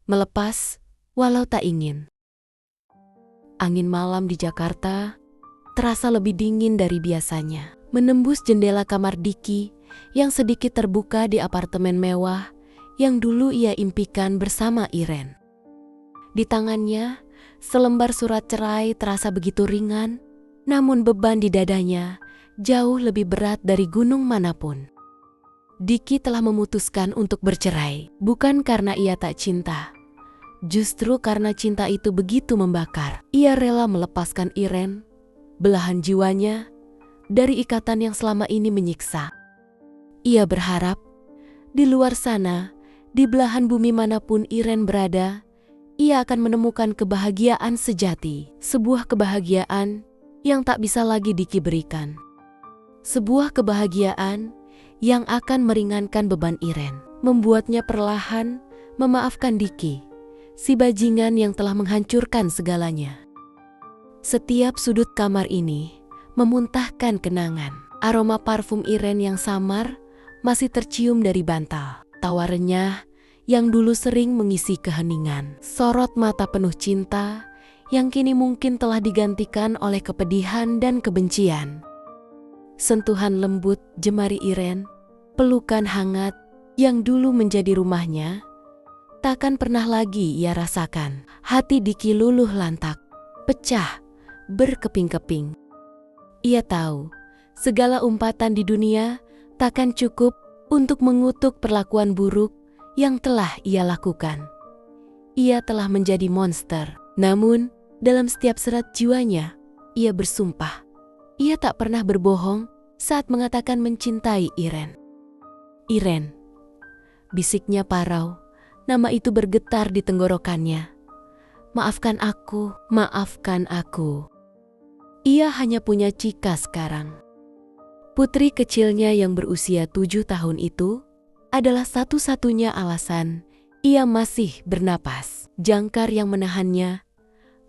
melepas walau tak ingin. Angin malam di Jakarta terasa lebih dingin dari biasanya, menembus jendela kamar Diki yang sedikit terbuka di apartemen mewah yang dulu ia impikan bersama Iren. Di tangannya, selembar surat cerai terasa begitu ringan, namun beban di dadanya jauh lebih berat dari gunung manapun. Diki telah memutuskan untuk bercerai, bukan karena ia tak cinta. Justru karena cinta itu begitu membakar, ia rela melepaskan Iren, belahan jiwanya, dari ikatan yang selama ini menyiksa. Ia berharap, di luar sana, di belahan bumi manapun Iren berada, ia akan menemukan kebahagiaan sejati, sebuah kebahagiaan yang tak bisa lagi Diki berikan. Sebuah kebahagiaan yang akan meringankan beban Iren, membuatnya perlahan memaafkan Diki, si bajingan yang telah menghancurkan segalanya. Setiap sudut kamar ini memuntahkan kenangan. Aroma parfum Iren yang samar masih tercium dari bantal. Tawa renyah yang dulu sering mengisi keheningan. Sorot mata penuh cinta yang kini mungkin telah digantikan oleh kepedihan dan kebencian. Sentuhan lembut jemari Iren, pelukan hangat yang dulu menjadi rumahnya, takkan pernah lagi ia rasakan. Hati Diki luluh lantak, pecah, berkeping-keping. Ia tahu, segala umpatan di dunia takkan cukup untuk mengutuk perlakuan buruk yang telah ia lakukan. Ia telah menjadi monster, namun dalam setiap serat jiwanya, ia bersumpah. Ia tak pernah berbohong saat mengatakan mencintai Iren. Iren, bisiknya parau. Nama itu bergetar di tenggorokannya. Maafkan aku, maafkan aku. Ia hanya punya Cika sekarang. Putri kecilnya yang berusia 7 tahun itu adalah satu-satunya alasan ia masih bernapas. Jangkar yang menahannya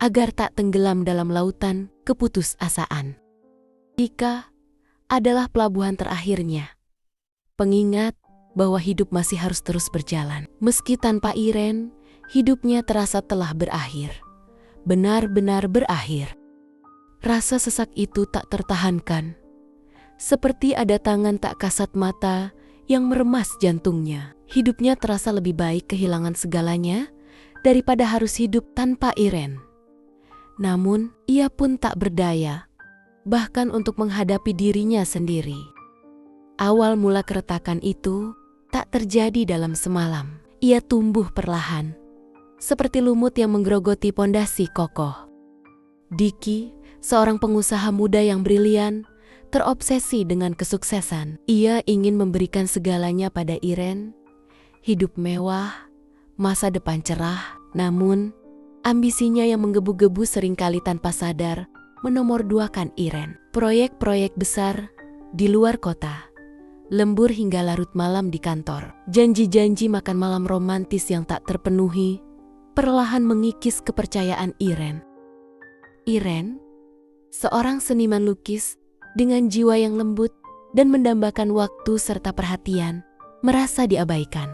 agar tak tenggelam dalam lautan keputusasaan. Cika adalah pelabuhan terakhirnya. Pengingat bahwa hidup masih harus terus berjalan. Meski tanpa Iren, hidupnya terasa telah berakhir. Benar-benar berakhir. Rasa sesak itu tak tertahankan. Seperti ada tangan tak kasat mata yang meremas jantungnya. Hidupnya terasa lebih baik kehilangan segalanya daripada harus hidup tanpa Iren. Namun, ia pun tak berdaya, bahkan untuk menghadapi dirinya sendiri. Awal mula keretakan itu tak terjadi dalam semalam. Ia tumbuh perlahan, seperti lumut yang menggerogoti pondasi kokoh. Diki, seorang pengusaha muda yang brilian, terobsesi dengan kesuksesan. Ia ingin memberikan segalanya pada Iren, hidup mewah, masa depan cerah. Namun, ambisinya yang menggebu-gebu seringkali tanpa sadar menomorduakan Iren. Proyek-proyek besar di luar kota, lembur hingga larut malam di kantor. Janji-janji makan malam romantis yang tak terpenuhi perlahan mengikis kepercayaan Iren. Iren, seorang seniman lukis dengan jiwa yang lembut dan mendambakan waktu serta perhatian, merasa diabaikan.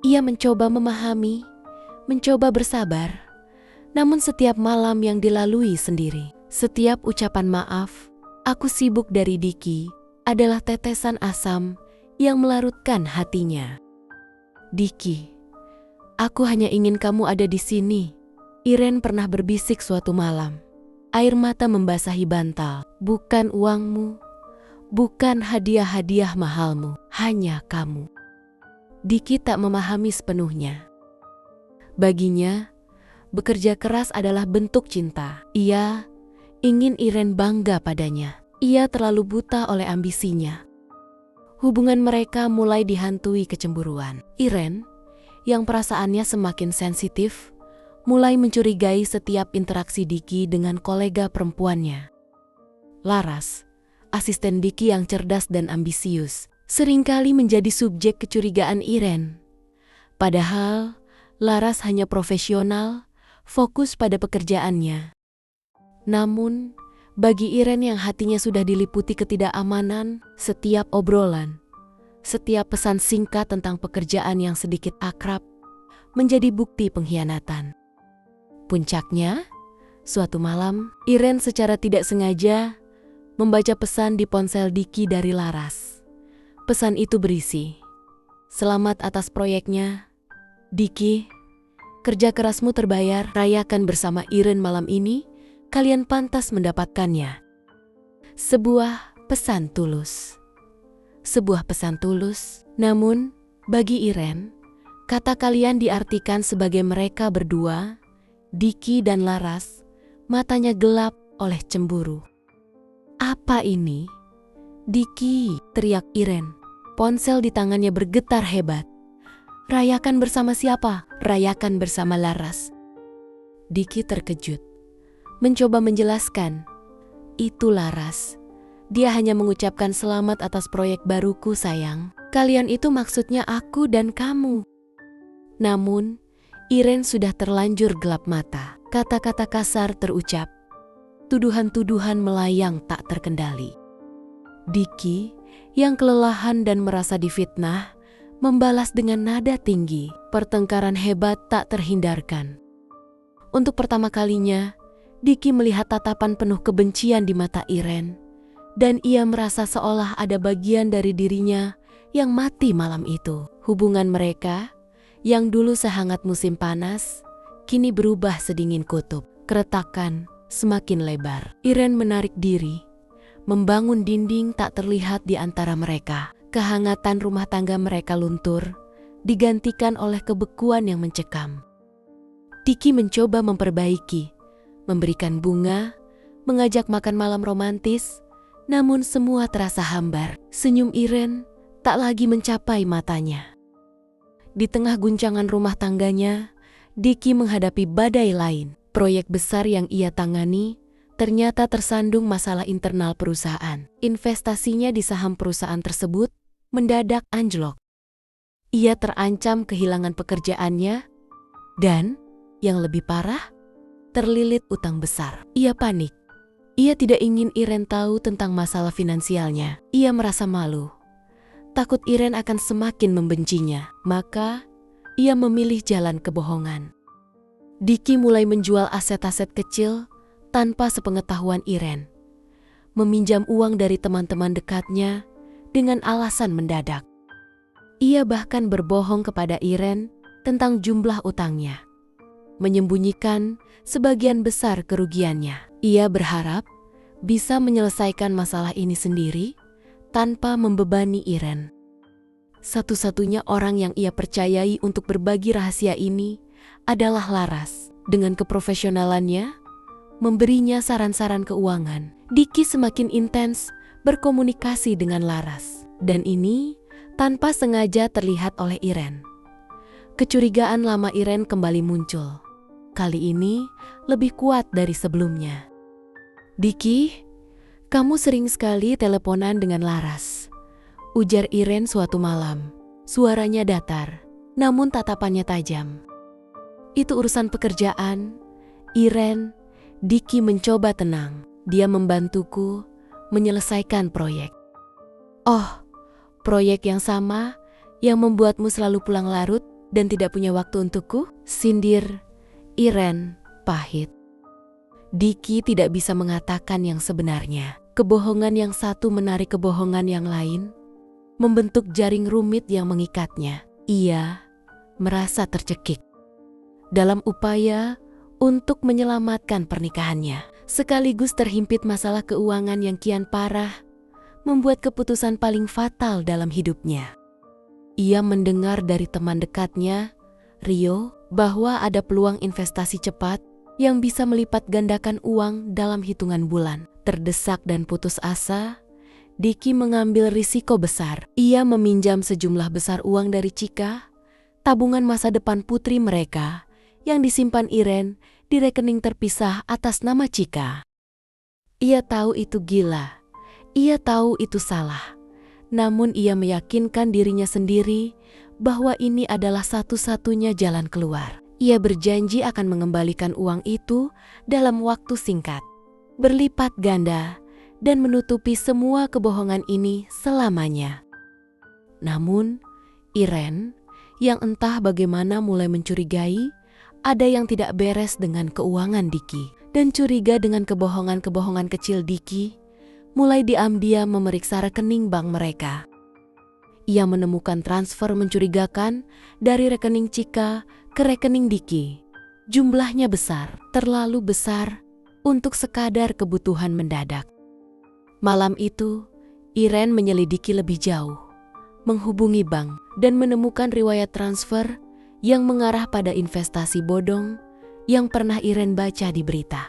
Ia mencoba memahami, mencoba bersabar, namun setiap malam yang dilalui sendiri, setiap ucapan maaf, aku sibuk dari Diki, adalah tetesan asam yang melarutkan hatinya. Diki, aku hanya ingin kamu ada di sini. Iren pernah berbisik suatu malam. Air mata membasahi bantal. Bukan uangmu, bukan hadiah-hadiah mahalmu, hanya kamu. Diki tak memahami sepenuhnya. Baginya, bekerja keras adalah bentuk cinta. Ia ingin Iren bangga padanya. Ia terlalu buta oleh ambisinya. Hubungan mereka mulai dihantui kecemburuan. Iren, yang perasaannya semakin sensitif, mulai mencurigai setiap interaksi Diki dengan kolega perempuannya. Laras, asisten Diki yang cerdas dan ambisius, seringkali menjadi subjek kecurigaan Iren. Padahal, Laras hanya profesional, fokus pada pekerjaannya. Namun, bagi Iren yang hatinya sudah diliputi ketidakamanan, setiap obrolan, setiap pesan singkat tentang pekerjaan yang sedikit akrab, menjadi bukti pengkhianatan. Puncaknya, suatu malam, Iren secara tidak sengaja membaca pesan di ponsel Diki dari Laras. Pesan itu berisi, "Selamat atas proyeknya, Diki. Kerja kerasmu terbayar, rayakan bersama Iren malam ini, kalian pantas mendapatkannya." Sebuah pesan tulus. Sebuah pesan tulus, namun bagi Iren, kata kalian diartikan sebagai mereka berdua, Diki dan Laras, matanya gelap oleh cemburu. "Apa ini? Diki," teriak Iren. Ponsel di tangannya bergetar hebat. "Rayakan bersama siapa?" "Rayakan bersama Laras." Diki terkejut, mencoba menjelaskan. "Itu Laras. Dia hanya mengucapkan selamat atas proyek baruku, sayang. Kalian itu maksudnya aku dan kamu." Namun, Iren sudah terlanjur gelap mata. Kata-kata kasar terucap. Tuduhan-tuduhan melayang tak terkendali. Diki, yang kelelahan dan merasa difitnah, membalas dengan nada tinggi. Pertengkaran hebat tak terhindarkan. Untuk pertama kalinya, Diki melihat tatapan penuh kebencian di mata Iren, dan ia merasa seolah ada bagian dari dirinya yang mati malam itu. Hubungan mereka, yang dulu sehangat musim panas, kini berubah sedingin kutub. Keretakan semakin lebar. Iren menarik diri, membangun dinding tak terlihat di antara mereka. Kehangatan rumah tangga mereka luntur, digantikan oleh kebekuan yang mencekam. Diki mencoba memperbaiki, memberikan bunga, mengajak makan malam romantis, namun semua terasa hambar. Senyum Iren tak lagi mencapai matanya. Di tengah guncangan rumah tangganya, Diki menghadapi badai lain. Proyek besar yang ia tangani ternyata tersandung masalah internal perusahaan. Investasinya di saham perusahaan tersebut mendadak anjlok. Ia terancam kehilangan pekerjaannya dan, yang lebih parah, terlilit utang besar. Ia panik. Ia tidak ingin Iren tahu tentang masalah finansialnya. Ia merasa malu. Takut Iren akan semakin membencinya. Maka, ia memilih jalan kebohongan. Diki mulai menjual aset-aset kecil tanpa sepengetahuan Iren. Meminjam uang dari teman-teman dekatnya dengan alasan mendadak. Ia bahkan berbohong kepada Iren tentang jumlah utangnya, menyembunyikan sebagian besar kerugiannya. Ia berharap bisa menyelesaikan masalah ini sendiri tanpa membebani Iren. Satu-satunya orang yang ia percayai untuk berbagi rahasia ini adalah Laras. Dengan keprofesionalannya, memberinya saran-saran keuangan. Diki semakin intens berkomunikasi dengan Laras. Dan ini tanpa sengaja terlihat oleh Iren. Kecurigaan lama Iren kembali muncul. Kali ini lebih kuat dari sebelumnya. "Diki, kamu sering sekali teleponan dengan Laras," ujar Iren suatu malam. Suaranya datar, namun tatapannya tajam. "Itu urusan pekerjaan, Iren." Diki mencoba tenang. "Dia membantuku menyelesaikan proyek." "Oh, proyek yang sama yang membuatmu selalu pulang larut dan tidak punya waktu untukku?" sindir Iren pahit. Diki tidak bisa mengatakan yang sebenarnya. Kebohongan yang satu menarik kebohongan yang lain, membentuk jaring rumit yang mengikatnya. Ia merasa tercekik. Dalam upaya untuk menyelamatkan pernikahannya, sekaligus terhimpit masalah keuangan yang kian parah, membuat keputusan paling fatal dalam hidupnya. Ia mendengar dari teman dekatnya, Rio, bahwa ada peluang investasi cepat yang bisa melipat gandakan uang dalam hitungan bulan. Terdesak dan putus asa, Diki mengambil risiko besar. Ia meminjam sejumlah besar uang dari Chika, tabungan masa depan putri mereka, yang disimpan Iren di rekening terpisah atas nama Chika. Ia tahu itu gila, ia tahu itu salah. Namun ia meyakinkan dirinya sendiri bahwa ini adalah satu-satunya jalan keluar. Ia berjanji akan mengembalikan uang itu dalam waktu singkat, berlipat ganda, dan menutupi semua kebohongan ini selamanya. Namun, Iren yang entah bagaimana mulai mencurigai ada yang tidak beres dengan keuangan Diki. Dan curiga dengan kebohongan-kebohongan kecil Diki, mulai diam-diam memeriksa rekening bank mereka. Ia menemukan transfer mencurigakan dari rekening Chika ke rekening Diki. Jumlahnya besar, terlalu besar untuk sekadar kebutuhan mendadak. Malam itu, Iren menyelidiki lebih jauh, menghubungi bank dan menemukan riwayat transfer yang mengarah pada investasi bodong yang pernah Iren baca di berita.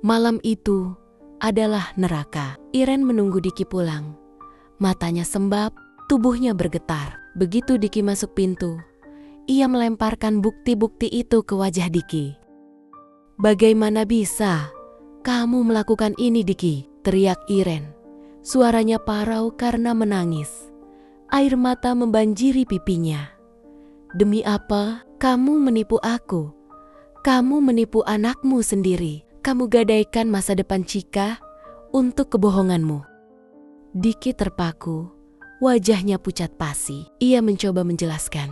Malam itu adalah neraka. Iren menunggu Diki pulang. Matanya sembab, tubuhnya bergetar. Begitu Diki masuk pintu, ia melemparkan bukti-bukti itu ke wajah Diki. "Bagaimana bisa kamu melakukan ini, Diki?" teriak Iren. Suaranya parau karena menangis. Air mata membanjiri pipinya. "Demi apa kamu menipu aku? Kamu menipu anakmu sendiri. Kamu gadaikan masa depan Chika untuk kebohonganmu." Diki terpaku, wajahnya pucat pasi. Ia mencoba menjelaskan,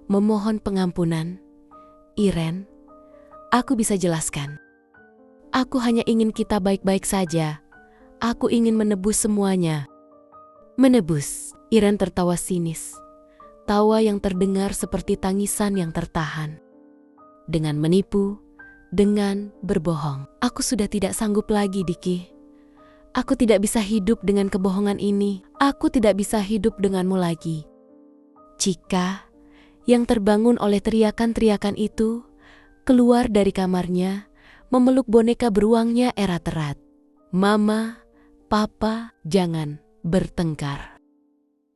memohon pengampunan. "Iren, aku bisa jelaskan. Aku hanya ingin kita baik-baik saja. Aku ingin menebus semuanya." "Menebus?" Iren tertawa sinis. Tawa yang terdengar seperti tangisan yang tertahan. "Dengan menipu, dengan berbohong. Aku sudah tidak sanggup lagi, Diki. Aku tidak bisa hidup dengan kebohongan ini. Aku tidak bisa hidup denganmu lagi." Chika, yang terbangun oleh teriakan-teriakan itu, keluar dari kamarnya, memeluk boneka beruangnya erat-erat. "Mama, Papa, jangan bertengkar."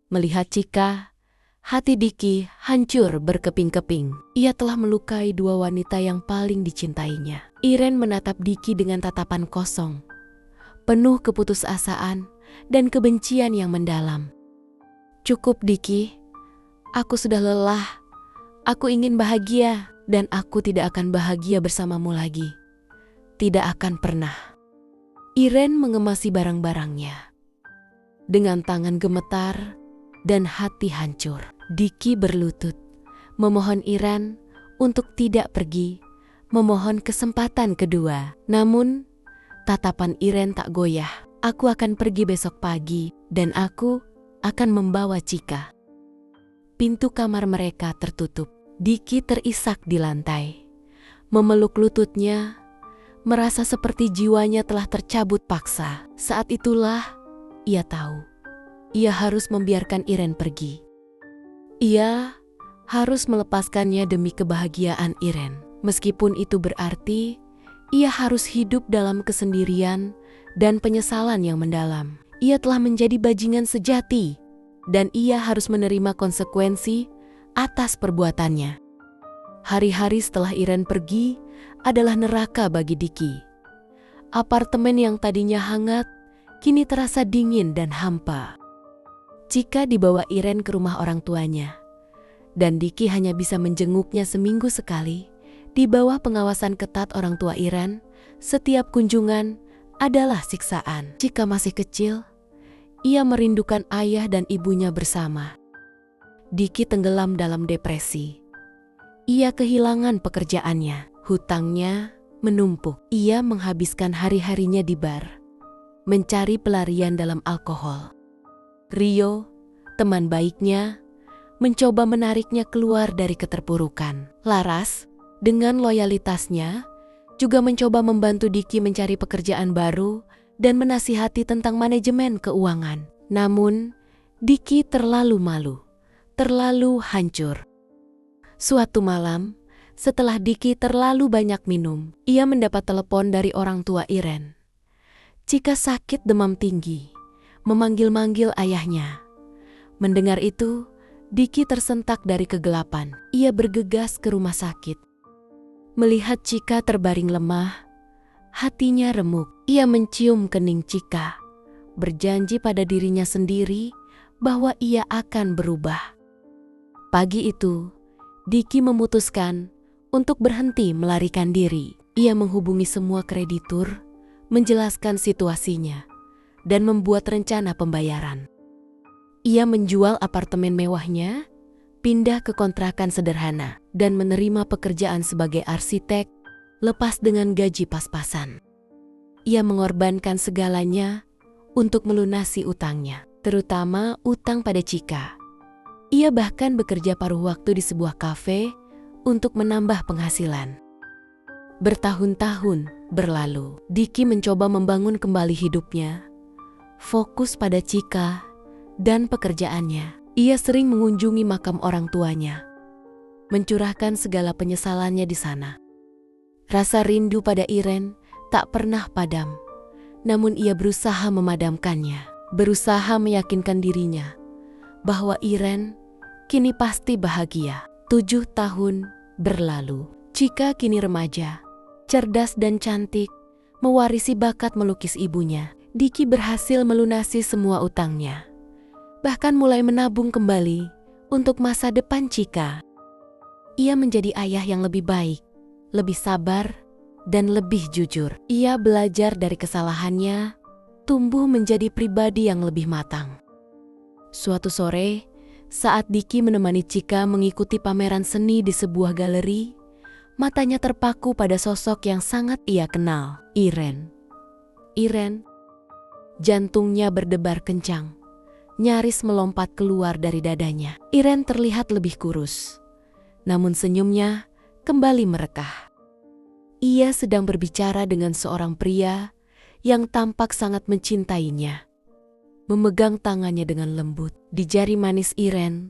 Melihat Chika, hati Diki hancur berkeping-keping. Ia telah melukai dua wanita yang paling dicintainya. Iren menatap Diki dengan tatapan kosong, penuh keputusasaan dan kebencian yang mendalam. "Cukup, Diki. Aku sudah lelah. Aku ingin bahagia dan aku tidak akan bahagia bersamamu lagi. Tidak akan pernah." Iren mengemasi barang-barangnya. Dengan tangan gemetar dan hati hancur, Diki berlutut, memohon Iren untuk tidak pergi, memohon kesempatan kedua. Namun, tatapan Iren tak goyah. "Aku akan pergi besok pagi dan aku akan membawa Chika." Pintu kamar mereka tertutup. Diki terisak di lantai, memeluk lututnya, merasa seperti jiwanya telah tercabut paksa. Saat itulah ia tahu, ia harus membiarkan Iren pergi. Ia harus melepaskannya demi kebahagiaan Iren. Meskipun itu berarti ia harus hidup dalam kesendirian dan penyesalan yang mendalam. Ia telah menjadi bajingan sejati dan ia harus menerima konsekuensi atas perbuatannya. Hari-hari setelah Iren pergi adalah neraka bagi Diki. Apartemen yang tadinya hangat kini terasa dingin dan hampa. Chika dibawa Iren ke rumah orang tuanya, dan Diki hanya bisa menjenguknya seminggu sekali. Di bawah pengawasan ketat orang tua Iren, setiap kunjungan adalah siksaan. Chika masih kecil, ia merindukan ayah dan ibunya bersama. Diki tenggelam dalam depresi. Ia kehilangan pekerjaannya, hutangnya menumpuk. Ia menghabiskan hari-harinya di bar, mencari pelarian dalam alkohol. Rio, teman baiknya, mencoba menariknya keluar dari keterpurukan. Laras, dengan loyalitasnya, juga mencoba membantu Diki mencari pekerjaan baru dan menasihati tentang manajemen keuangan. Namun, Diki terlalu malu, terlalu hancur. Suatu malam, setelah Diki terlalu banyak minum, ia mendapat telepon dari orang tua Iren. Chika sakit demam tinggi, memanggil-manggil ayahnya. Mendengar itu, Diki tersentak dari kegelapan. Ia bergegas ke rumah sakit. Melihat Chika terbaring lemah, hatinya remuk. Ia mencium kening Chika, berjanji pada dirinya sendiri bahwa ia akan berubah. Pagi itu, Diki memutuskan untuk berhenti melarikan diri. Ia menghubungi semua kreditur, menjelaskan situasinya, dan membuat rencana pembayaran. Ia menjual apartemen mewahnya, pindah ke kontrakan sederhana, dan menerima pekerjaan sebagai arsitek, lepas dengan gaji pas-pasan. Ia mengorbankan segalanya untuk melunasi utangnya, terutama utang pada Chika. Ia bahkan bekerja paruh waktu di sebuah kafe untuk menambah penghasilan. Bertahun-tahun berlalu, Diki mencoba membangun kembali hidupnya, fokus pada Chika dan pekerjaannya. Ia sering mengunjungi makam orang tuanya, mencurahkan segala penyesalannya di sana. Rasa rindu pada Iren tak pernah padam, namun ia berusaha memadamkannya, berusaha meyakinkan dirinya bahwa Iren kini pasti bahagia. 7 tahun berlalu. Chika kini remaja, cerdas dan cantik, mewarisi bakat melukis ibunya. Diki berhasil melunasi semua utangnya, bahkan mulai menabung kembali untuk masa depan Chika. Ia menjadi ayah yang lebih baik, lebih sabar, dan lebih jujur. Ia belajar dari kesalahannya, tumbuh menjadi pribadi yang lebih matang. Suatu sore, saat Diki menemani Chika mengikuti pameran seni di sebuah galeri, matanya terpaku pada sosok yang sangat ia kenal, Iren. Iren, jantungnya berdebar kencang, nyaris melompat keluar dari dadanya. Iren terlihat lebih kurus, namun senyumnya kembali merekah. Ia sedang berbicara dengan seorang pria yang tampak sangat mencintainya. Memegang tangannya dengan lembut. Di jari manis Iren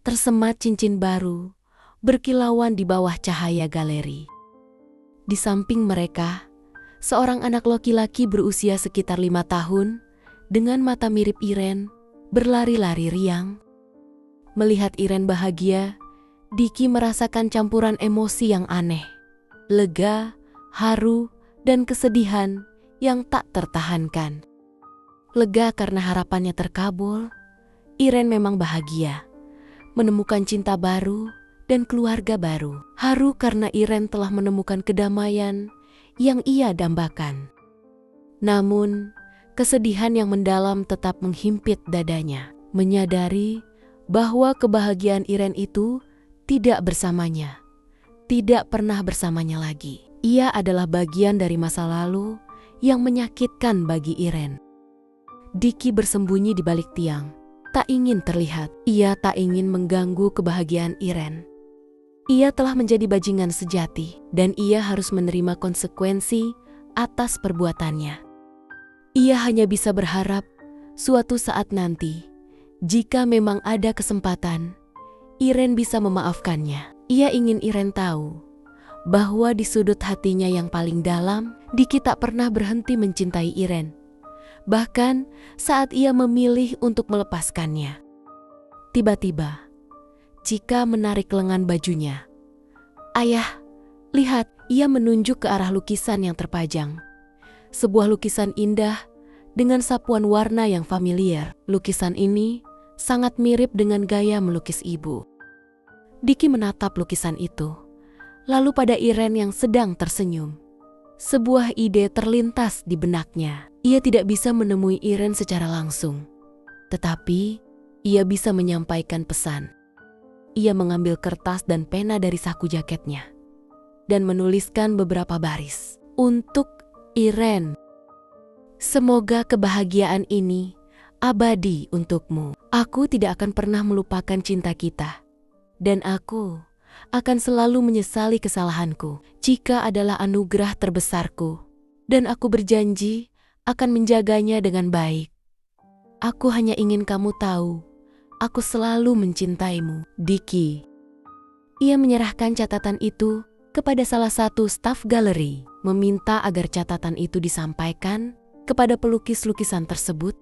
tersemat cincin baru, berkilauan di bawah cahaya galeri. Di samping mereka, seorang anak laki-laki berusia sekitar 5 tahun, dengan mata mirip Iren, berlari-lari riang. Melihat Iren bahagia, Diki merasakan campuran emosi yang aneh. Lega, haru, dan kesedihan yang tak tertahankan. Lega karena harapannya terkabul, Iren memang bahagia, menemukan cinta baru dan keluarga baru. Haru karena Iren telah menemukan kedamaian yang ia dambakan. Namun, kesedihan yang mendalam tetap menghimpit dadanya, menyadari bahwa kebahagiaan Iren itu tidak bersamanya, tidak pernah bersamanya lagi. Ia adalah bagian dari masa lalu yang menyakitkan bagi Iren. Diki bersembunyi di balik tiang, tak ingin terlihat. Ia tak ingin mengganggu kebahagiaan Iren. Ia telah menjadi bajingan sejati, dan ia harus menerima konsekuensi atas perbuatannya. Ia hanya bisa berharap suatu saat nanti, jika memang ada kesempatan, Iren bisa memaafkannya. Ia ingin Iren tahu bahwa di sudut hatinya yang paling dalam, Diki tak pernah berhenti mencintai Iren. Bahkan saat ia memilih untuk melepaskannya. Tiba-tiba, Chika menarik lengan bajunya. "Ayah, lihat," ia menunjuk ke arah lukisan yang terpajang. Sebuah lukisan indah dengan sapuan warna yang familiar. Lukisan ini sangat mirip dengan gaya melukis ibu. Diki menatap lukisan itu, lalu pada Iren yang sedang tersenyum. Sebuah ide terlintas di benaknya. Ia tidak bisa menemui Iren secara langsung, tetapi ia bisa menyampaikan pesan. Ia mengambil kertas dan pena dari saku jaketnya dan menuliskan beberapa baris. "Untuk Iren, semoga kebahagiaan ini abadi untukmu. Aku tidak akan pernah melupakan cinta kita, dan aku akan selalu menyesali kesalahanku. Chika adalah anugerah terbesarku, dan aku berjanji akan menjaganya dengan baik. Aku hanya ingin kamu tahu, aku selalu mencintaimu, Diki." Ia menyerahkan catatan itu kepada salah satu staf galeri, meminta agar catatan itu disampaikan kepada pelukis lukisan tersebut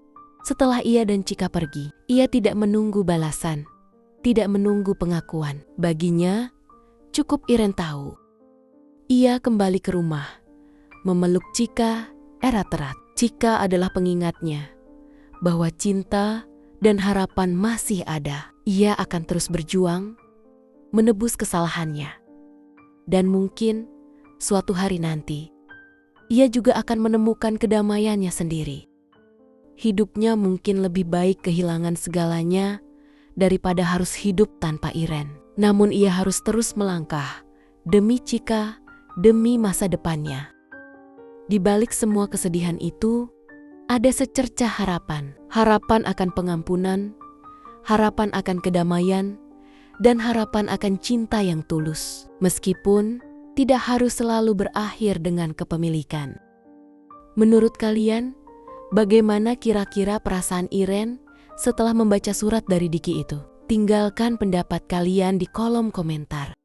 setelah ia dan Chika pergi. Ia tidak menunggu balasan, tidak menunggu pengakuan. Baginya, cukup Iren tahu. Ia kembali ke rumah, memeluk Chika erat-erat. Chika adalah pengingatnya bahwa cinta dan harapan masih ada. Ia akan terus berjuang, menebus kesalahannya. Dan mungkin suatu hari nanti, ia juga akan menemukan kedamaiannya sendiri. Hidupnya mungkin lebih baik kehilangan segalanya daripada harus hidup tanpa Iren. Namun ia harus terus melangkah demi Chika, demi masa depannya. Di balik semua kesedihan itu, ada secercah harapan. Harapan akan pengampunan, harapan akan kedamaian, dan harapan akan cinta yang tulus. Meskipun tidak harus selalu berakhir dengan kepemilikan. Menurut kalian, bagaimana kira-kira perasaan Iren setelah membaca surat dari Diki itu? Tinggalkan pendapat kalian di kolom komentar.